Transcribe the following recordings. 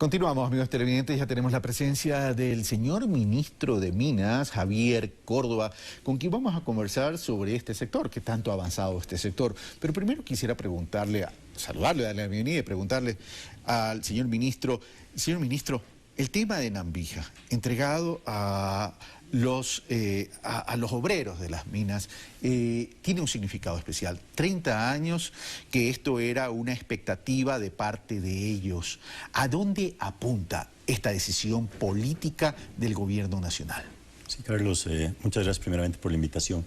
Continuamos, amigos televidentes, ya tenemos la presencia del señor ministro de Minas, Javier Córdoba, con quien vamos a conversar sobre este sector, que tanto ha avanzado este sector. Pero primero quisiera preguntarle, saludarle, darle la bienvenida y preguntarle al señor ministro, el tema de Nambija, entregado a los obreros de las minas, tiene un significado especial. 30 años que esto era una expectativa de parte de ellos. ¿A dónde apunta esta decisión política del gobierno nacional? Sí, Carlos, muchas gracias primeramente por la invitación.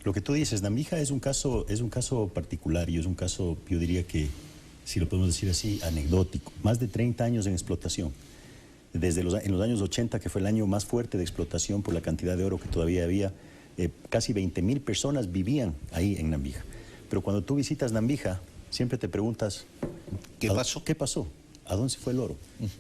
Lo que tú dices, Nambija es un caso particular y es un caso, yo diría que, si lo podemos decir así, anecdótico. Más de 30 años en explotación. En los años 80, que fue el año más fuerte de explotación por la cantidad de oro que todavía había, casi 20.000 personas vivían ahí en Nambija. Pero cuando tú visitas Nambija, siempre te preguntas, ¿qué pasó? ¿Qué pasó? ¿A dónde se fue el oro?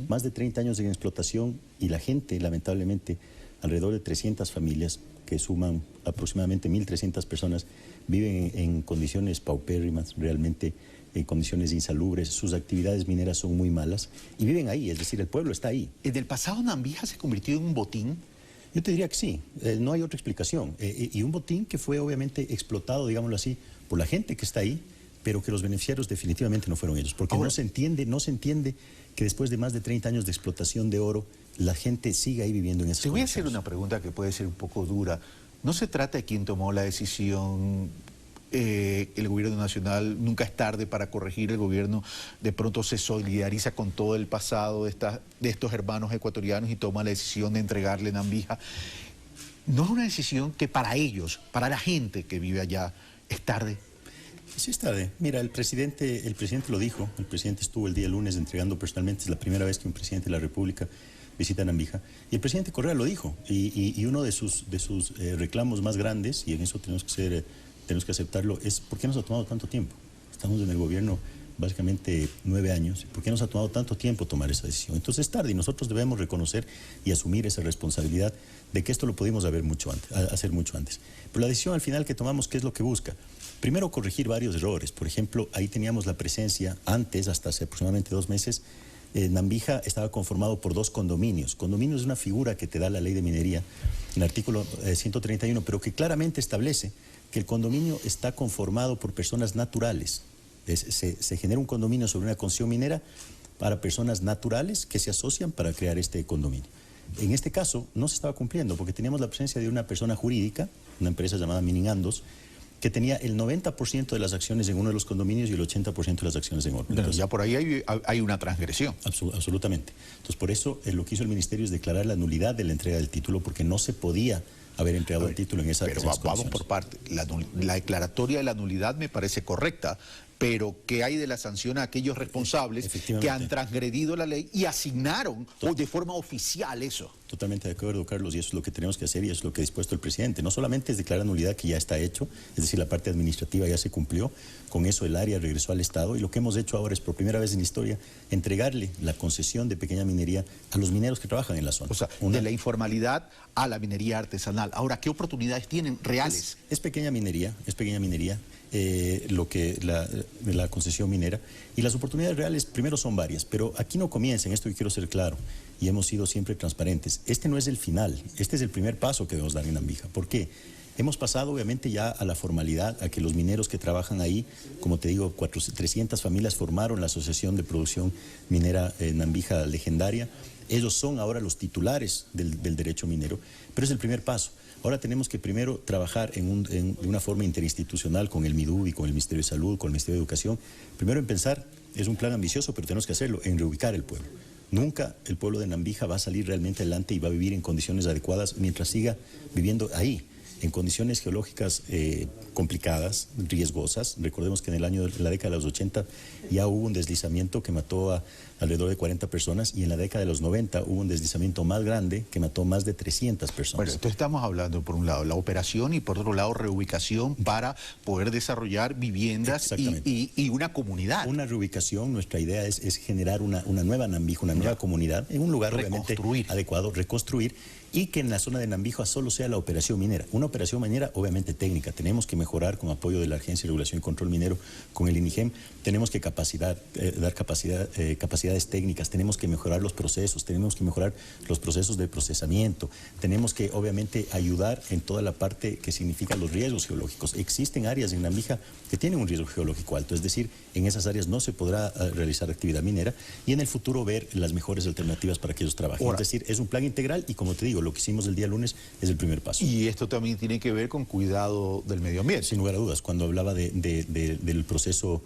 Más de 30 años en explotación y la gente, lamentablemente, alrededor de 300 familias, que suman aproximadamente 1.300 personas, viven en condiciones paupérrimas, realmente en condiciones insalubres, sus actividades mineras son muy malas y viven ahí, es decir, el pueblo está ahí. ¿En el pasado Nambija se convirtió en un botín? Yo te diría que sí, no hay otra explicación. Y un botín que fue obviamente explotado, digámoslo así, por la gente que está ahí, pero que los beneficiarios definitivamente no fueron ellos, porque ahora, no se entiende que después de más de 30 años de explotación de oro, la gente siga ahí viviendo en esas condiciones. Te voy a hacer una pregunta que puede ser un poco dura. ¿No se trata de quién tomó la decisión? El gobierno nacional, nunca es tarde para corregir, el gobierno de pronto se solidariza con todo el pasado de estos hermanos ecuatorianos y toma la decisión de entregarle Nambija. ¿No es una decisión que para ellos, para la gente que vive allá, es tarde? Sí es tarde. Mira, el presidente lo dijo, el presidente estuvo el día lunes entregando personalmente, es la primera vez que un presidente de la República visita Nambija, y el presidente Correa lo dijo, y uno de sus reclamos más grandes, y en eso tenemos que aceptarlo, es ¿por qué nos ha tomado tanto tiempo? Estamos en el gobierno básicamente 9 años, ¿por qué nos ha tomado tanto tiempo tomar esa decisión? Entonces es tarde y nosotros debemos reconocer y asumir esa responsabilidad de que esto lo pudimos hacer mucho antes. Pero la decisión al final que tomamos, ¿qué es lo que busca? Primero, corregir varios errores. Por ejemplo, ahí teníamos la presencia antes, hasta hace aproximadamente 2 meses, Nambija estaba conformado por 2 condominios. Condominio es una figura que te da la ley de minería, en el artículo 131, pero que claramente establece que el condominio está conformado por personas naturales. Se genera un condominio sobre una concesión minera para personas naturales que se asocian para crear este condominio. En este caso no se estaba cumpliendo porque teníamos la presencia de una persona jurídica, una empresa llamada Miningandos, que tenía el 90% de las acciones en uno de los condominios y el 80% de las acciones en otro. Entonces, ya por ahí hay una transgresión. Absolutamente. Entonces, por eso lo que hizo el ministerio es declarar la nulidad de la entrega del título, porque no se podía haber entregado el título en esas condiciones. Pero vamos por parte. La declaratoria de la nulidad me parece correcta, pero ¿qué hay de la sanción a aquellos responsables que han transgredido la ley y asignaron de forma oficial eso? Totalmente de acuerdo, Carlos, y eso es lo que tenemos que hacer y eso es lo que ha dispuesto el presidente. No solamente es declarar nulidad, que ya está hecho, es decir, la parte administrativa ya se cumplió, con eso el área regresó al Estado, y lo que hemos hecho ahora es, por primera vez en la historia, entregarle la concesión de pequeña minería a los mineros que trabajan en la zona. O sea, de la informalidad a la minería artesanal. Ahora, ¿qué oportunidades tienen reales? Es pequeña minería, la concesión minera, y las oportunidades reales primero son varias, pero aquí no comienza, en esto yo quiero ser claro, y hemos sido siempre transparentes. Este no es el final, este es el primer paso que debemos dar en Nambija. ¿Por qué? Hemos pasado obviamente ya a la formalidad, a que los mineros que trabajan ahí, como te digo, 300 familias formaron la Asociación de Producción Minera Nambija Legendaria. Ellos son ahora los titulares del derecho minero, pero es el primer paso. Ahora tenemos que primero trabajar de una forma interinstitucional con el MIDUBI, con el Ministerio de Salud, con el Ministerio de Educación. Primero en pensar, es un plan ambicioso, pero tenemos que hacerlo, en reubicar el pueblo. Nunca el pueblo de Nambija va a salir realmente adelante y va a vivir en condiciones adecuadas mientras siga viviendo ahí, en condiciones geológicas complicadas, riesgosas. Recordemos que en la década de los 80 ya hubo un deslizamiento que mató a alrededor de 40 personas y en la década de los 90 hubo un deslizamiento más grande que mató más de 300 personas. Bueno, entonces estamos hablando por un lado la operación y por otro lado reubicación para poder desarrollar viviendas y una comunidad. Una reubicación, nuestra idea es generar una nueva Nambija, una nueva comunidad en un lugar obviamente adecuado, reconstruir y que en la zona de Nambija solo sea la operación minera. Una operación minera obviamente técnica. Tenemos que mejorar con apoyo de la Agencia de Regulación y Control Minero, con el INIGEM. Tenemos que dar capacidades técnicas, tenemos que mejorar los procesos, tenemos que mejorar los procesos de procesamiento, tenemos que obviamente ayudar en toda la parte que significa los riesgos geológicos. Existen áreas en Nambija que tienen un riesgo geológico alto, es decir, en esas áreas no se podrá realizar actividad minera y en el futuro ver las mejores alternativas para que ellos trabajen. Ahora, es decir, es un plan integral y como te digo, lo que hicimos el día lunes es el primer paso. Y esto también tiene que ver con cuidado del medio ambiente. Sin lugar a dudas, cuando hablaba del proceso,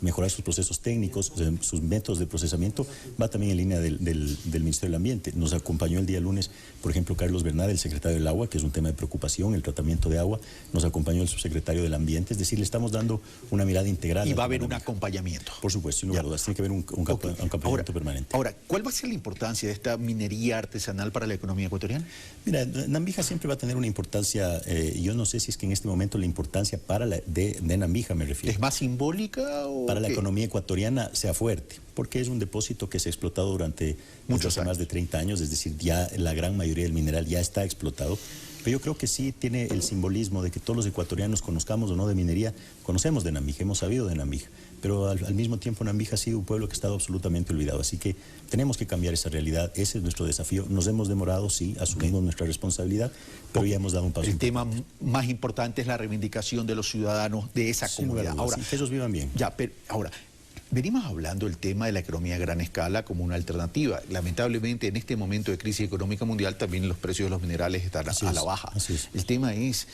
mejorar sus procesos técnicos, sus métodos de procesamiento, va también en línea del Ministerio del Ambiente. Nos acompañó el día lunes, por ejemplo, Carlos Bernal, el secretario del Agua, que es un tema de preocupación, el tratamiento de agua. Nos acompañó el subsecretario del Ambiente, es decir, le estamos dando una mirada integral. Y va a haber un acompañamiento. Por supuesto, sin lugar a dudas, tiene que haber un acompañamiento permanente. Ahora, ¿cuál va a ser la importancia de esta minería artesanal para la economía ecuatoriana? Mira, Nambija siempre va a tener una importancia, yo no sé si es que en este momento la importancia de Nambija, me refiero. ¿Es más simbólica o para la economía ecuatoriana sea fuerte? Porque es un depósito que se ha explotado durante más de 30 años, es decir, ya la gran mayoría del mineral ya está explotado. Pero yo creo que sí tiene el simbolismo de que todos los ecuatorianos, conozcamos o no de minería, conocemos de Nambija, hemos sabido de Nambija. Pero al mismo tiempo Nambija ha sido un pueblo que ha estado absolutamente olvidado. Así que tenemos que cambiar esa realidad, ese es nuestro desafío. Nos hemos demorado, sí, asumimos nuestra responsabilidad, pero ya hemos dado un paso. El tema más importante es la reivindicación de los ciudadanos de esa comunidad. Ahora, que ellos vivan bien. Ya, pero ahora, venimos hablando del tema de la economía a gran escala como una alternativa. Lamentablemente, en este momento de crisis económica mundial, también los precios de los minerales están a la baja. El tema es,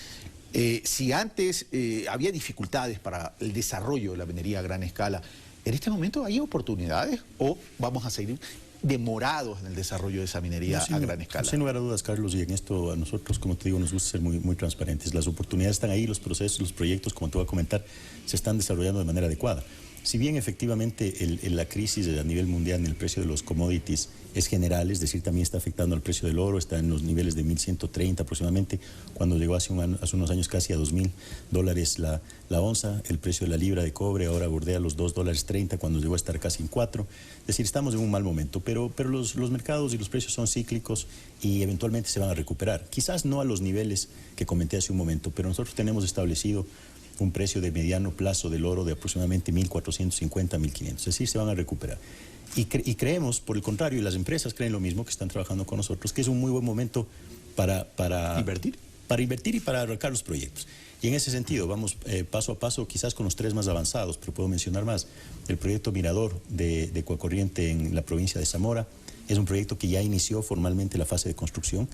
si antes había dificultades para el desarrollo de la minería a gran escala, ¿en este momento hay oportunidades o vamos a seguir demorados en el desarrollo de esa minería a gran escala? Sin lugar a dudas, Carlos, y en esto a nosotros, como te digo, nos gusta ser muy transparentes. Las oportunidades están ahí, los procesos, los proyectos, como te voy a comentar, se están desarrollando de manera adecuada. Si bien efectivamente la crisis a nivel mundial en el precio de los commodities es general, es decir, también está afectando al precio del oro, está en los niveles de 1.130 aproximadamente, cuando llegó hace unos años casi a $2.000 la onza, el precio de la libra de cobre ahora bordea los $2.30 cuando llegó a estar casi en 4, es decir, estamos en un mal momento, pero los mercados y los precios son cíclicos y eventualmente se van a recuperar, quizás no a los niveles que comenté hace un momento, pero nosotros tenemos establecido un precio de mediano plazo del oro de aproximadamente 1.450 a 1.500, es decir, se van a recuperar. Y creemos, por el contrario, y las empresas creen lo mismo, que están trabajando con nosotros, que es un muy buen momento para invertir. Para invertir y para arrancar los proyectos. Y en ese sentido, vamos paso a paso, quizás con los 3 más avanzados, pero puedo mencionar más. El proyecto Mirador de Ecuacorriente en la provincia de Zamora es un proyecto que ya inició formalmente la fase de construcción.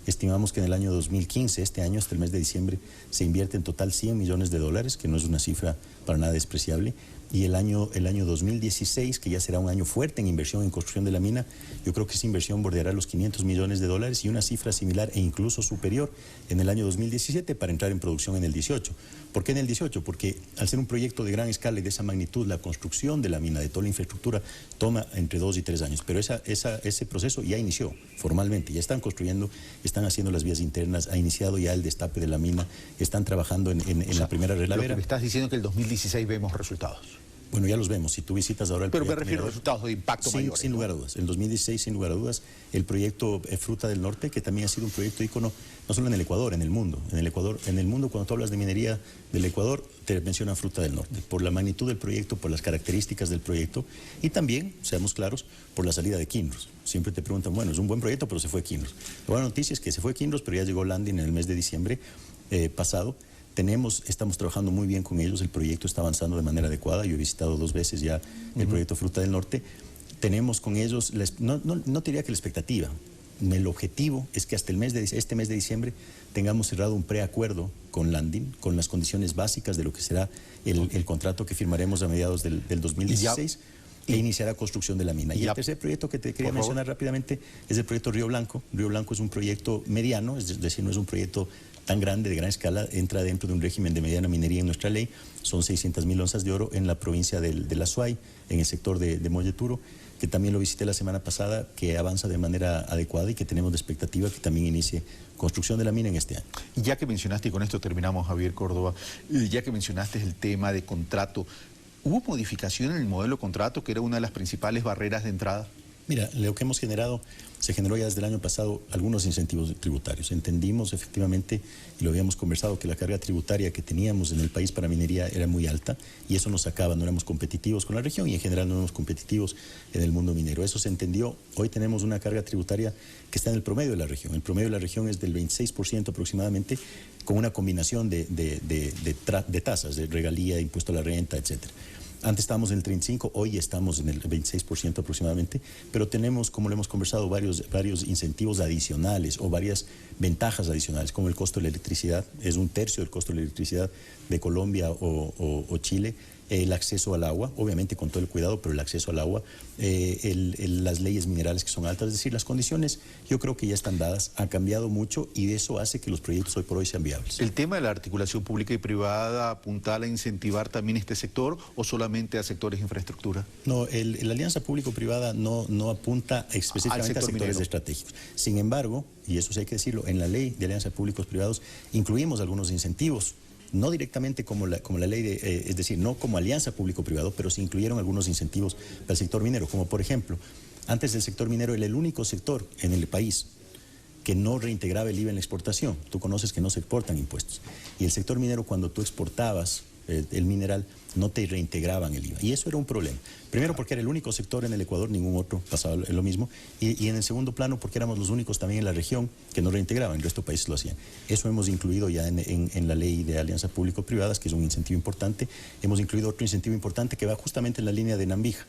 Estimamos que en el año 2015, este año, hasta el mes de diciembre, se invierte en total $100 millones, que no es una cifra para nada despreciable. Y el año 2016, que ya será un año fuerte en inversión en construcción de la mina, yo creo que esa inversión bordeará los $500 millones y una cifra similar e incluso superior en el año 2017 para entrar en producción en el 18. ¿Por qué en el 18? Porque al ser un proyecto de gran escala y de esa magnitud, la construcción de la mina, de toda la infraestructura, toma entre 2 y 3 años. Pero ese proceso ya inició formalmente, ya están construyendo, están haciendo las vías internas, ha iniciado ya el destape de la mina, están trabajando en la primera relavera. Lo que me estás diciendo es que el 2016 vemos resultados. Bueno, ya los vemos. Si tú visitas ahora el proyecto... Pero me refiero a resultados de impacto mayores. Sin lugar a dudas. En 2016, sin lugar a dudas, el proyecto Fruta del Norte, que también ha sido un proyecto ícono, no solo en el Ecuador, en el mundo. En el mundo, cuando tú hablas de minería del Ecuador, te mencionan Fruta del Norte, por la magnitud del proyecto, por las características del proyecto y también, seamos claros, por la salida de Kinross. Siempre te preguntan, bueno, es un buen proyecto, pero se fue Kinross. La buena noticia es que se fue Kinross, pero ya llegó Landin en el mes de diciembre pasado. Estamos trabajando muy bien con ellos, el proyecto está avanzando de manera adecuada, yo he visitado 2 veces ya el proyecto Fruta del Norte, tenemos con ellos, no te diría que la expectativa, el objetivo es que hasta este mes de diciembre tengamos cerrado un preacuerdo con Landin, con las condiciones básicas de lo que será el contrato que firmaremos a mediados del 2016. E iniciará construcción de la mina. Y el tercer proyecto que te quería mencionar rápidamente es el proyecto Río Blanco. Río Blanco es un proyecto mediano, es decir, no es un proyecto tan grande, de gran escala, entra dentro de un régimen de mediana minería en nuestra ley, son 600.000 onzas de oro en la provincia de La Suay, en el sector de Molleturo, que también lo visité la semana pasada, que avanza de manera adecuada y que tenemos la expectativa que también inicie construcción de la mina en este año. Y ya que mencionaste, y con esto terminamos, Javier Córdoba, ya que mencionaste el tema de contrato, ¿hubo modificación en el modelo de contrato, que era una de las principales barreras de entrada? Mira, lo que hemos generado, se generó ya desde el año pasado algunos incentivos tributarios. Entendimos efectivamente, y lo habíamos conversado, que la carga tributaria que teníamos en el país para minería era muy alta y eso nos sacaba, no éramos competitivos con la región y en general no éramos competitivos en el mundo minero. Eso se entendió. Hoy tenemos una carga tributaria que está en el promedio de la región. El promedio de la región es del 26% aproximadamente, con una combinación de tasas, de regalía, impuesto a la renta, etcétera. Antes estábamos en el 35%, hoy estamos en el 26% aproximadamente, pero tenemos, como lo hemos conversado, varios incentivos adicionales o varias ventajas adicionales, como el costo de la electricidad, es 1/3 del costo de la electricidad de Colombia o Chile, el acceso al agua, obviamente con todo el cuidado, pero el acceso al agua, las leyes minerales que son altas, es decir, las condiciones yo creo que ya están dadas, ha cambiado mucho y eso hace que los proyectos hoy por hoy sean viables. ¿El tema de la articulación pública y privada apunta a incentivar también este sector o solamente a sectores de infraestructura? No, la alianza público-privada no apunta específicamente a sectores estratégicos. Sin embargo, y eso sí hay que decirlo, en la ley de alianza públicos-privados incluimos algunos incentivos. No directamente como la ley es decir, no como alianza público-privado, pero se incluyeron algunos incentivos para el sector minero, como por ejemplo, antes el sector minero era el único sector en el país que no reintegraba el IVA en la exportación. Tú conoces que no se exportan impuestos. Y el sector minero, cuando tú exportabas el mineral, no te reintegraban el IVA. Y eso era un problema. Primero porque era el único sector en el Ecuador, ningún otro pasaba lo mismo. Y en el segundo plano porque éramos los únicos también en la región que no reintegraban, el resto de países lo hacían. Eso hemos incluido ya en la ley de alianzas público-privadas, que es un incentivo importante. Hemos incluido otro incentivo importante que va justamente en la línea de Nambija.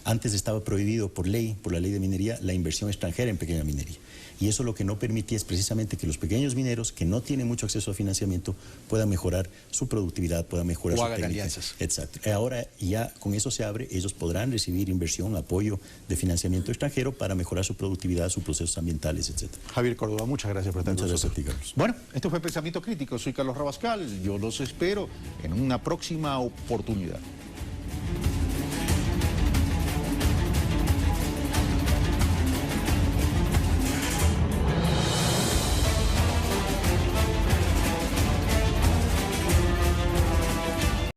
Antes estaba prohibido por ley, por la ley de minería, la inversión extranjera en pequeña minería. Y eso lo que no permitía es precisamente que los pequeños mineros, que no tienen mucho acceso a financiamiento, puedan mejorar su productividad, puedan mejorar su técnica. Alianzas. Exacto. Ahora ya con eso se abre, ellos podrán recibir inversión, apoyo de financiamiento extranjero para mejorar su productividad, sus procesos ambientales, etcétera. Javier Córdoba, muchas gracias por estar con nosotros. Muchas gracias a ti, Carlos. Bueno, esto fue Pensamiento Crítico. Soy Carlos Rabascal. Yo los espero en una próxima oportunidad.